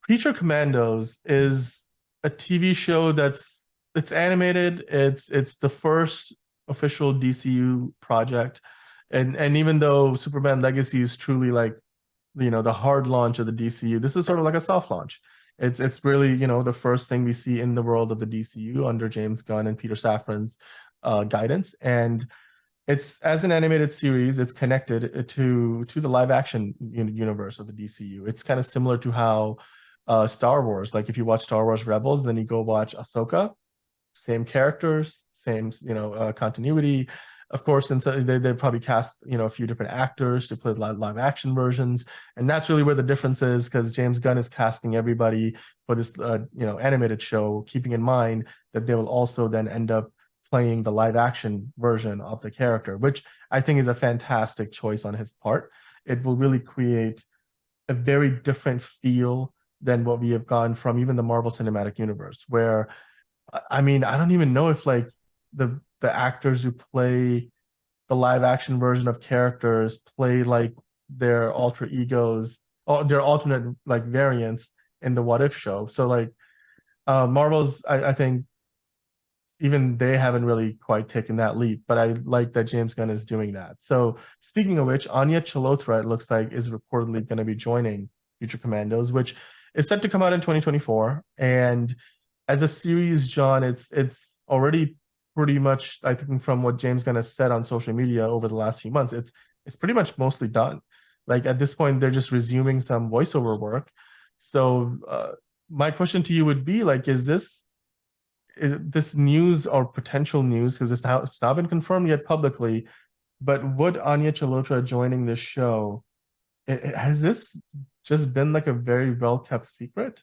Creature Commandos is a TV show it's animated. It's the first official DCU project, and even though Superman Legacy is truly like the hard launch of the DCU, this is sort of like a soft launch. It's really the first thing we see in the world of the DCU under James Gunn and Peter Safran's guidance, and it's as an animated series, it's connected to the live action universe of the DCU. It's kind of similar to how Star Wars, like if you watch Star Wars Rebels, then you go watch Ahsoka, same characters, same continuity. Of course, and so they probably cast a few different actors to play live action versions, and that's really where the difference is because James Gunn is casting everybody for this animated show, keeping in mind that they will also then end up playing the live action version of the character, which I think is a fantastic choice on his part. It will really create a very different feel than what we have gone from even the Marvel Cinematic Universe, where I mean, I don't even know if like the actors who play the live action version of characters play like their alter egos or their alternate like variants in the What If show. So like Marvel's I think even they haven't really quite taken that leap, but I like that James Gunn is doing that. So speaking of which, Anya Chalotra, it looks like, is reportedly going to be joining Future Commandos, which is set to come out in 2024. And as a series, John, it's already pretty much, I think, from what James Gunn has said on social media over the last few months, it's pretty much mostly done. Like at this point, they're just resuming some voiceover work. So my question to you would be like, is this news or potential news, because it's not been confirmed yet publicly, but would Anya Chalotra joining this show, has this just been like a very well kept secret?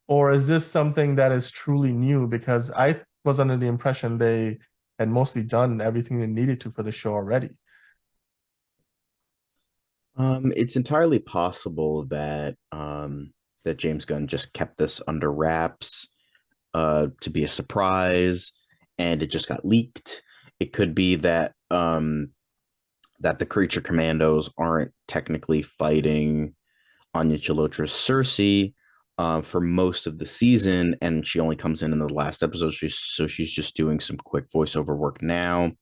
Or is this something that is truly new? Because I was under the impression they had mostly done everything they needed to for the show already. It's entirely possible that that James Gunn just kept this under wraps to be a surprise, and it just got leaked. It could be that that the Creature Commandos aren't technically fighting Anya Chalotra's Circe for most of the season, and she only comes in the last episode. So she's just doing some quick voiceover work now,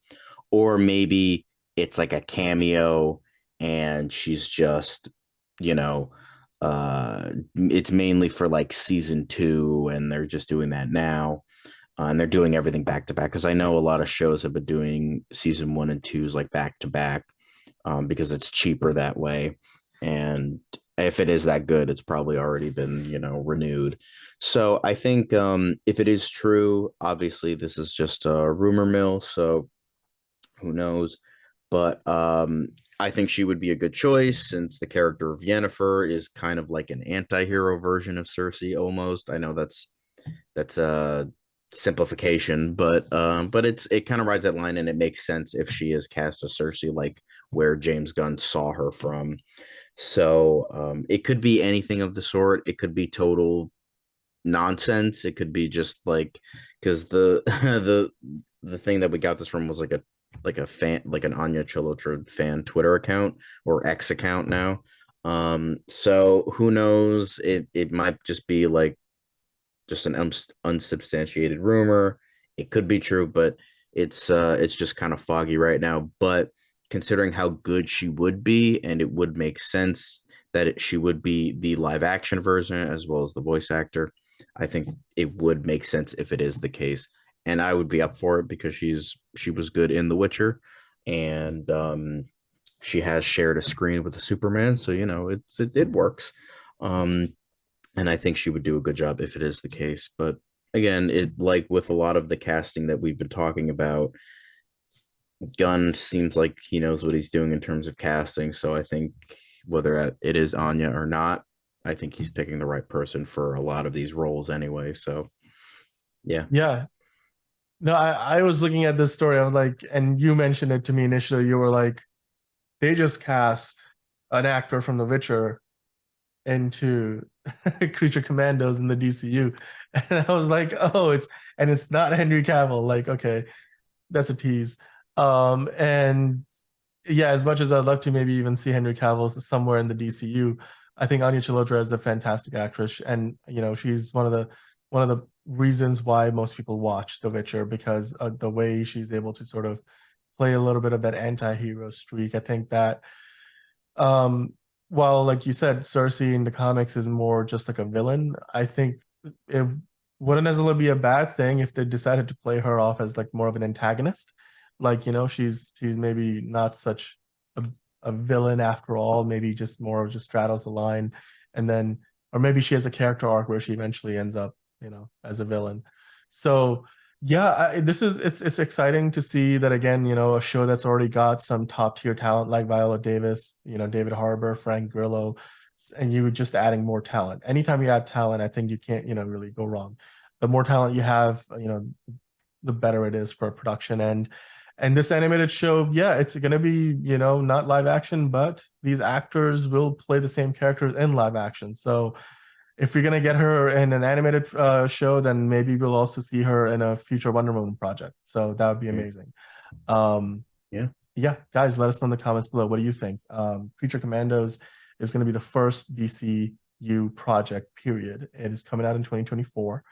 or maybe it's like a cameo, and she's just, you know, it's mainly for like season two, and they're just doing that now. And they're doing everything back to back because I know a lot of shows have been doing season one and twos like back to back because it's cheaper that way. And if it is that good, it's probably already been, renewed. So I think if it is true, obviously this is just a rumor mill. So who knows? But I think she would be a good choice since the character of Yennefer is kind of like an anti-hero version of Circe almost. I know that's a simplification, but it kind of rides that line, and it makes sense if she is cast as Circe, like where James Gunn saw her from. So it could be anything of the sort. It could be total nonsense. It could be just like because the the thing that we got this from was like a fan, like an Anya Chalotra fan Twitter account or X account now. So who knows? It might just be like just an unsubstantiated rumor. It could be true, but it's just kind of foggy right now. But considering how good she would be, and it would make sense that she would be the live action version as well as the voice actor. I think it would make sense if it is the case, and I would be up for it because she was good in The Witcher, and she has shared a screen with the Superman, so it works. Um, and I think she would do a good job if it is the case. But again, it like with a lot of the casting that we've been talking about, Gunn seems like he knows what he's doing in terms of casting. So I think whether it is Anya or not, I think he's picking the right person for a lot of these roles anyway. So yeah. Yeah. No, I was looking at this story. I was like, and you mentioned it to me initially. You were like, they just cast an actor from The Witcher into Creature Commandos in the DCU. And I was like, oh, it's not Henry Cavill. Like, okay, that's a tease. And yeah, as much as I'd love to maybe even see Henry Cavill somewhere in the DCU, I think Anya Chalotra is a fantastic actress, and she's one of the reasons why most people watch The Witcher, because the way she's able to sort of play a little bit of that anti-hero streak. I think that um while, like you said, Circe in the comics is more just like a villain, I think it wouldn't necessarily be a bad thing if they decided to play her off as like more of an antagonist. Like, she's maybe not such a, a villain after all, maybe just more of just straddles the line, and then, or maybe she has a character arc where she eventually ends up, as a villain. So yeah, it's exciting to see that again, a show that's already got some top tier talent like Viola Davis, David Harbour, Frank Grillo, and you just adding more talent. Anytime you add talent, I think you can't, really go wrong. The more talent you have, the better it is for production. And this animated show, yeah, it's gonna be, not live action, but these actors will play the same characters in live action. So if you're gonna get her in an animated show, then maybe we'll also see her in a future Wonder Woman project. So that would be amazing. Um, Yeah. yeah, guys, let us know in the comments below. What do you think? Creature Commandos is going to be the first DCU project, period. It is coming out in 2024.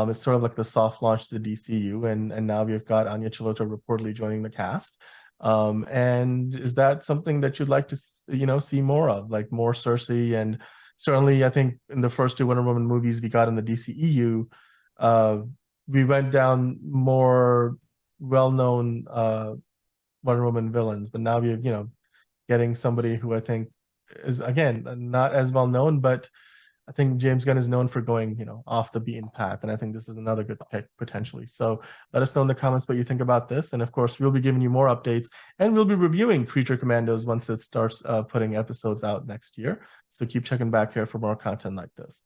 It's sort of like the soft launch to the DCU, and now we've got Anya Chalotra reportedly joining the cast. And is that something that you'd like to, see more of, like more Circe? And certainly, I think in the first two Wonder Woman movies we got in the DCEU, we went down more well-known Wonder Woman villains, but now we're, getting somebody who I think is, again, not as well known, but I think James Gunn is known for going, off the beaten path, and I think this is another good pick potentially. So let us know in the comments what you think about this, and of course we'll be giving you more updates, and we'll be reviewing Creature Commandos once it starts putting episodes out next year. So keep checking back here for more content like this.